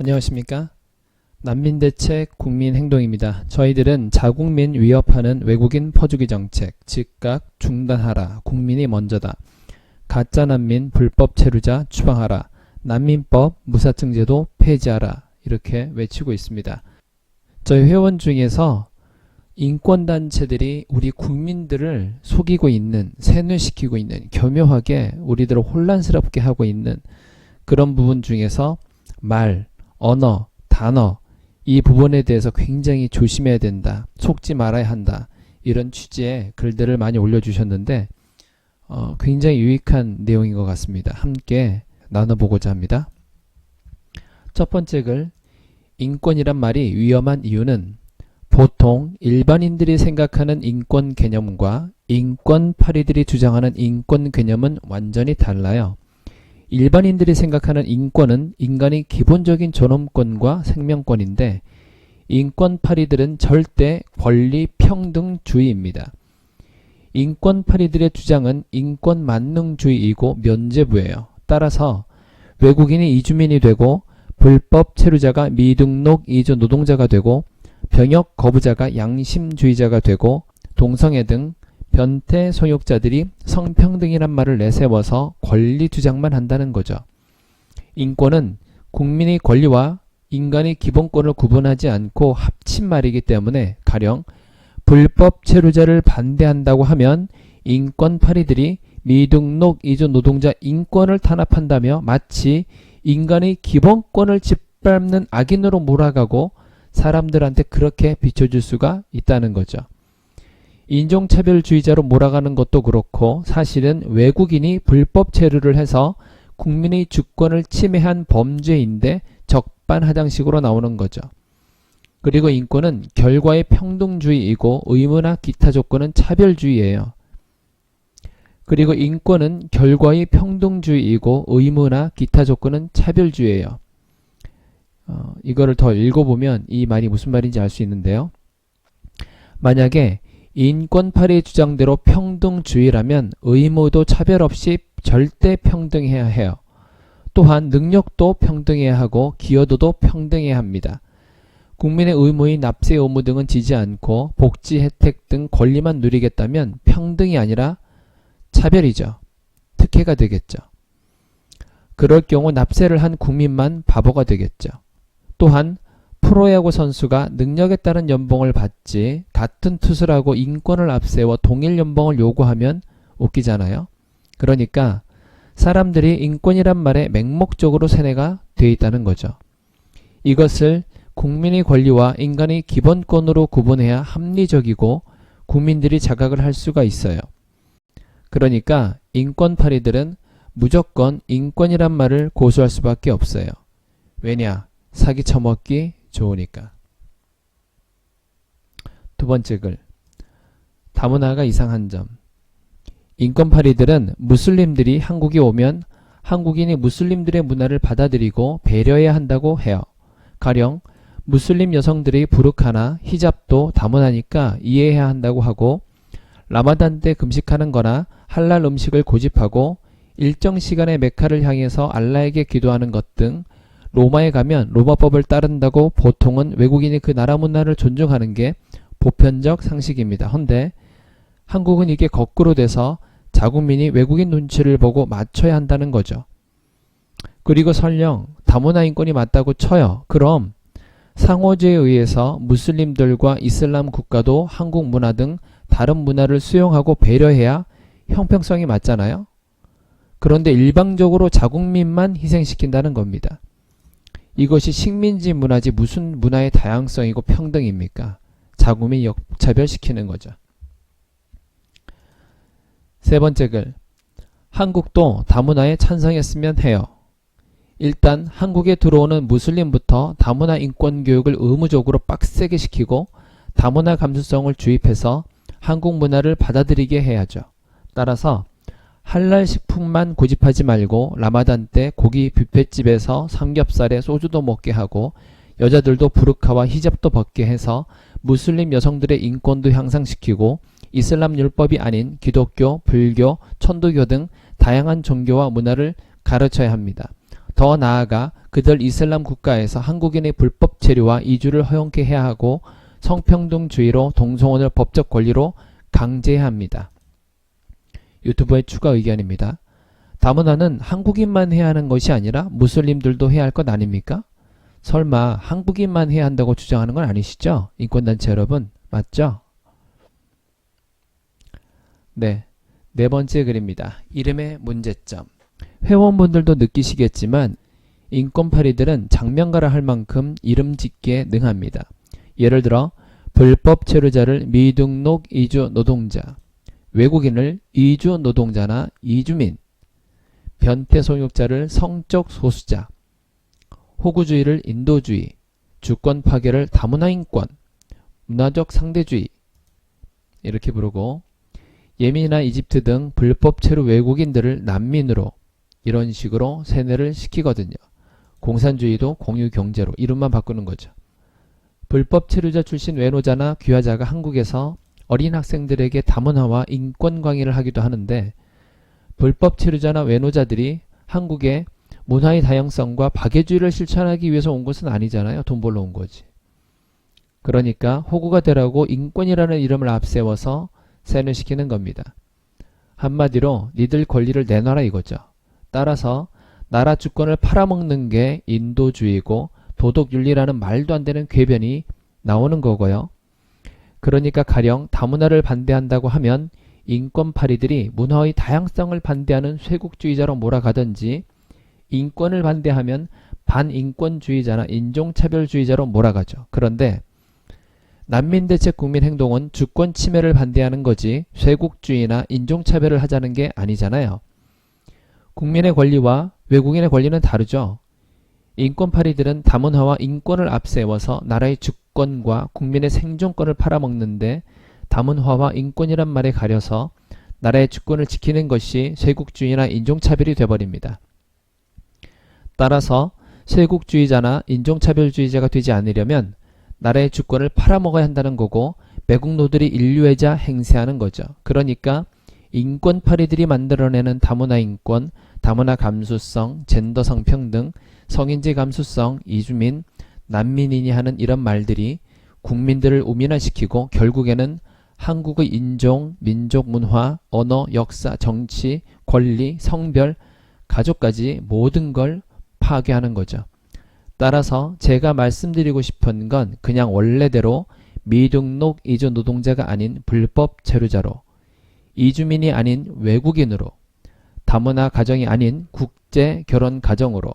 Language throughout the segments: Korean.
안녕하십니까? 난민대책 국민행동입니다. 저희들은 자국민 위협하는 외국인 퍼주기 정책, 즉각 중단하라, 국민이 먼저다, 가짜 난민 불법 체류자 추방하라, 난민법 무사증제도 폐지하라 이렇게 외치고 있습니다. 저희 회원 중에서 인권단체들이 우리 국민들을 속이고 있는, 세뇌시키고 있는, 교묘하게 우리들을 혼란스럽게 하고 있는 그런 부분 중에서 말, 언어, 단어 이 부분에 대해서 굉장히 조심해야 된다, 속지 말아야 한다, 이런 취지의 글들을 많이 올려주셨는데 굉장히 유익한 내용인 것 같습니다. 함께 나눠보고자 합니다. 첫 번째 글, 인권이란 말이 위험한 이유는 보통 일반인들이 생각하는 인권 개념과 인권파리들이 주장하는 인권 개념은 완전히 달라요. 일반인들이 생각하는 인권은 인간의 기본적인 존엄권과 생명권인데, 인권파리들은 절대 권리 평등주의입니다. 인권파리들의 주장은 인권 만능주의이고 면죄부예요. 따라서 외국인이 이주민이 되고 불법 체류자가 미등록 이주 노동자가 되고 병역 거부자가 양심주의자가 되고 동성애 등 변태 소욕자들이 성평등이란 말을 내세워서 권리 주장만 한다는 거죠. 인권은 국민의 권리와 인간의 기본권을 구분하지 않고 합친 말이기 때문에 가령 불법 체류자를 반대한다고 하면 인권파리들이 미등록 이주 노동자 인권을 탄압한다며 마치 인간의 기본권을 짓밟는 악인으로 몰아가고 사람들한테 그렇게 비춰줄 수가 있다는 거죠. 인종차별주의자로 몰아가는 것도 그렇고 사실은 외국인이 불법 체류를 해서 국민의 주권을 침해한 범죄인데 적반하장식으로 나오는 거죠. 그리고 인권은 결과의 평등주의이고 의무나 기타 조건은 차별주의예요. 그리고 인권은 결과의 평등주의이고 의무나 기타 조건은 차별주의예요. 이거를 더 읽어보면 이 말이 무슨 말인지 알 수 있는데요. 만약에 인권파리의 주장대로 평등주의라면 의무도 차별 없이 절대 평등해야 해요. 또한 능력도 평등해야 하고 기여도도 평등해야 합니다. 국민의 의무인 납세 의무 등은 지지 않고 복지 혜택 등 권리만 누리겠다면 평등이 아니라 차별이죠. 특혜가 되겠죠. 그럴 경우 납세를 한 국민만 바보가 되겠죠. 또한 프로야구 선수가 능력에 따른 연봉을 받지 같은 투수라고 인권을 앞세워 동일 연봉을 요구하면 웃기잖아요. 그러니까 사람들이 인권이란 말에 맹목적으로 세뇌가 되어 있다는 거죠. 이것을 국민의 권리와 인간의 기본권으로 구분해야 합리적이고 국민들이 자각을 할 수가 있어요. 그러니까 인권파리들은 무조건 인권이란 말을 고수할 수밖에 없어요. 왜냐? 사기 쳐먹기 좋으니까. 두 번째 글, 다문화가 이상한 점. 인권파리들은 무슬림들이 한국에 오면 한국인이 무슬림들의 문화를 받아들이고 배려해야 한다고 해요. 가령 무슬림 여성들이 부르카나 히잡도 다문화니까 이해해야 한다고 하고, 라마단 때 금식하는 거나 할랄 음식을 고집하고 일정 시간에 메카를 향해서 알라에게 기도하는 것 등 로마에 가면 로마법을 따른다고 보통은 외국인이 그 나라 문화를 존중하는 게 보편적 상식입니다. 헌데 한국은 이게 거꾸로 돼서 자국민이 외국인 눈치를 보고 맞춰야 한다는 거죠. 그리고 설령 다문화 인권이 맞다고 쳐요. 그럼 상호주의에 의해서 무슬림들과 이슬람 국가도 한국 문화 등 다른 문화를 수용하고 배려해야 형평성이 맞잖아요. 그런데 일방적으로 자국민만 희생시킨다는 겁니다. 이것이 식민지 문화지 무슨 문화의 다양성이고 평등입니까? 자국민 역차별시키는 거죠. 세 번째 글, 한국도 다문화에 찬성했으면 해요. 일단 한국에 들어오는 무슬림부터 다문화 인권 교육을 의무적으로 빡세게 시키고 다문화 감수성을 주입해서 한국 문화를 받아들이게 해야죠. 따라서 할랄 식품만 고집하지 말고 라마단 때 고기 뷔페집에서 삼겹살에 소주도 먹게 하고 여자들도 부르카와 히잡도 벗게 해서 무슬림 여성들의 인권도 향상시키고 이슬람 율법이 아닌 기독교, 불교, 천도교 등 다양한 종교와 문화를 가르쳐야 합니다. 더 나아가 그들 이슬람 국가에서 한국인의 불법 체류와 이주를 허용케 해야 하고 성평등주의로 동성혼을 법적 권리로 강제해야 합니다. 유튜브의 추가 의견입니다. 다문화는 한국인만 해야 하는 것이 아니라 무슬림들도 해야 할 것 아닙니까? 설마 한국인만 해야 한다고 주장하는 건 아니시죠? 인권단체 여러분, 맞죠? 네, 네 번째 글입니다. 이름의 문제점. 회원분들도 느끼시겠지만 인권파리들은 장명가라 할 만큼 이름 짓기에 능합니다. 예를 들어 불법 체류자를 미등록 이주 노동자, 외국인을 이주 노동자나 이주민, 변태 소유자를 성적 소수자, 호구주의를 인도주의, 주권 파괴를 다문화 인권, 문화적 상대주의 이렇게 부르고 예멘이나 이집트 등 불법 체류 외국인들을 난민으로 이런 식으로 세뇌를 시키거든요. 공산주의도 공유경제로 이름만 바꾸는 거죠. 불법 체류자 출신 외노자나 귀화자가 한국에서 어린 학생들에게 다문화와 인권 강의를 하기도 하는데 불법 체류자나 외노자들이 한국에 문화의 다양성과 박애주의를 실천하기 위해서 온 것은 아니잖아요. 돈 벌러 온 거지. 그러니까 호구가 되라고 인권이라는 이름을 앞세워서 세뇌시키는 겁니다. 한마디로 니들 권리를 내놔라 이거죠. 따라서 나라 주권을 팔아먹는 게 인도주의고 도덕윤리라는 말도 안 되는 궤변이 나오는 거고요. 그러니까 가령 다문화를 반대한다고 하면 인권파리들이 문화의 다양성을 반대하는 쇄국주의자로 몰아가든지 인권을 반대하면 반인권주의자나 인종차별주의자로 몰아가죠. 그런데 난민대책 국민행동은 주권 침해를 반대하는 거지 쇄국주의나 인종차별을 하자는 게 아니잖아요. 국민의 권리와 외국인의 권리는 다르죠. 인권파리들은 다문화와 인권을 앞세워서 나라의 주권과 국민의 생존권을 팔아먹는데 다문화와 인권이란 말에 가려서 나라의 주권을 지키는 것이 쇄국주의나 인종차별이 돼버립니다. 따라서 쇄국주의자나 인종차별주의자가 되지 않으려면 나라의 주권을 팔아먹어야 한다는 거고 매국노들이 인류애자 행세하는 거죠. 그러니까 인권파리들이 만들어내는 다문화 인권, 다문화 감수성, 젠더성 평등, 성인지 감수성, 이주민, 난민이니 하는 이런 말들이 국민들을 우민화시키고 결국에는 한국의 인종, 민족, 문화, 언어, 역사, 정치, 권리, 성별, 가족까지 모든 걸 파괴하는 거죠. 따라서 제가 말씀드리고 싶은 건 그냥 원래대로 미등록 이주 노동자가 아닌 불법 체류자로, 이주민이 아닌 외국인으로, 다문화 가정이 아닌 국제 결혼 가정으로,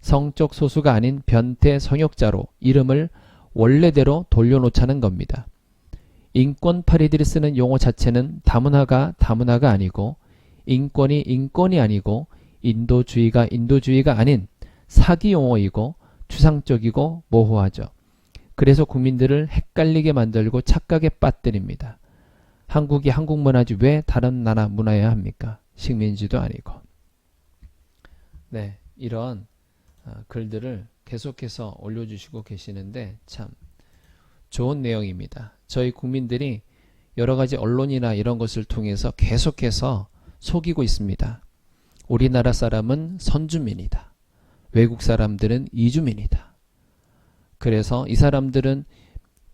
성적 소수가 아닌 변태 성역자로 이름을 원래대로 돌려놓자는 겁니다. 인권파리들이 쓰는 용어 자체는 다문화가 다문화가 아니고 인권이 인권이 아니고 인도주의가 인도주의가 아닌 사기 용어이고 추상적이고 모호하죠. 그래서 국민들을 헷갈리게 만들고 착각에 빠뜨립니다. 한국이 한국 문화지 왜 다른 나라 문화여야 합니까? 식민지도 아니고. 네, 이런 글들을 계속해서 올려주시고 계시는데 참 좋은 내용입니다. 저희 국민들이 여러가지 언론이나 이런 것을 통해서 계속해서 속이고 있습니다. 우리나라 사람은 선주민이다. 외국 사람들은 이주민이다. 그래서 이 사람들은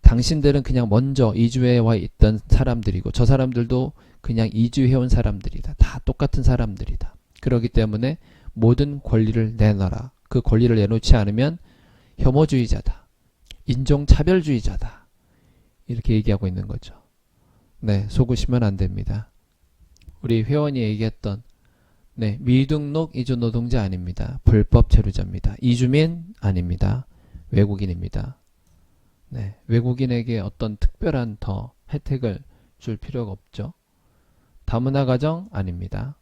당신들은 그냥 먼저 이주해 와 있던 사람들이고 저 사람들도 그냥 이주해온 사람들이다. 다 똑같은 사람들이다. 그렇기 때문에 모든 권리를 내놔라. 그 권리를 내놓지 않으면 혐오주의자다. 인종차별주의자다. 이렇게 얘기하고 있는 거죠. 네, 속으시면 안 됩니다. 우리 회원이 얘기했던 네, 미등록 이주 노동자 아닙니다. 불법 체류자입니다. 이주민 아닙니다. 외국인입니다. 네, 외국인에게 어떤 특별한 더 혜택을 줄 필요가 없죠. 다문화 가정 아닙니다.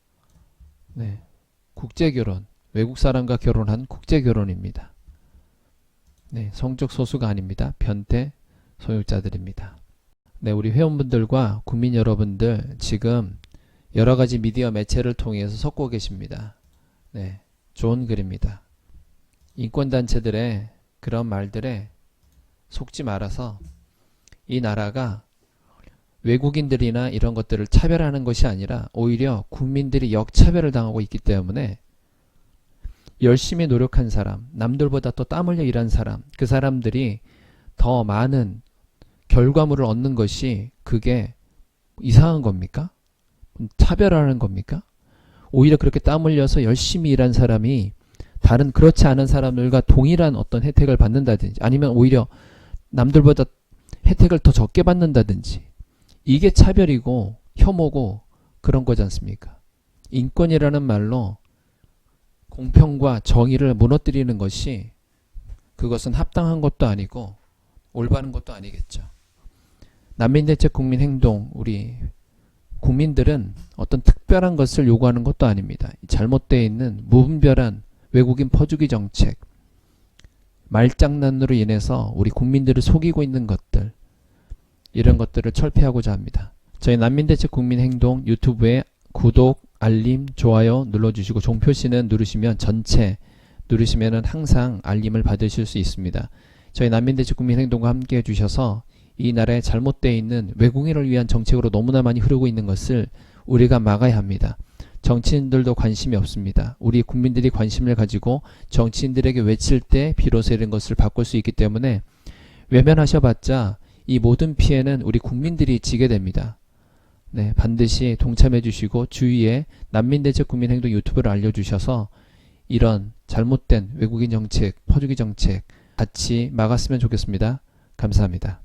네, 국제결혼, 외국 사람과 결혼한 국제결혼입니다. 네, 성적 소수가 아닙니다. 변태 소유자들입니다. 네, 우리 회원분들과 국민 여러분들 지금 여러가지 미디어 매체를 통해서 섞고 계십니다. 네, 좋은 글입니다. 인권단체들의 그런 말들에 속지 말아서 이 나라가 외국인들이나 이런 것들을 차별하는 것이 아니라 오히려 국민들이 역차별을 당하고 있기 때문에 열심히 노력한 사람, 남들보다 더 땀 흘려 일한 사람, 그 사람들이 더 많은 결과물을 얻는 것이 그게 이상한 겁니까? 차별화하는 겁니까? 오히려 그렇게 땀 흘려서 열심히 일한 사람이 다른 그렇지 않은 사람들과 동일한 어떤 혜택을 받는다든지 아니면 오히려 남들보다 혜택을 더 적게 받는다든지 이게 차별이고 혐오고 그런 거지 않습니까? 인권이라는 말로 공평과 정의를 무너뜨리는 것이 그것은 합당한 것도 아니고 올바른 것도 아니겠죠. 난민대책 국민행동 우리 국민들은 어떤 특별한 것을 요구하는 것도 아닙니다. 잘못되어 있는 무분별한 외국인 퍼주기 정책, 말장난으로 인해서 우리 국민들을 속이고 있는 것들 이런 것들을 철폐하고자 합니다. 저희 난민대책 국민행동 유튜브에 구독, 알림, 좋아요 눌러주시고 종표시는 누르시면 전체 누르시면 항상 알림을 받으실 수 있습니다. 저희 난민대책 국민행동과 함께 해주셔서 이 나라에 잘못되어 있는 외국인을 위한 정책으로 너무나 많이 흐르고 있는 것을 우리가 막아야 합니다. 정치인들도 관심이 없습니다. 우리 국민들이 관심을 가지고 정치인들에게 외칠 때 비로소 이런 것을 바꿀 수 있기 때문에 외면하셔봤자 이 모든 피해는 우리 국민들이 지게 됩니다. 네, 반드시 동참해 주시고 주위에 난민대책 국민행동 유튜브를 알려주셔서 이런 잘못된 외국인 정책, 퍼주기 정책 같이 막았으면 좋겠습니다. 감사합니다.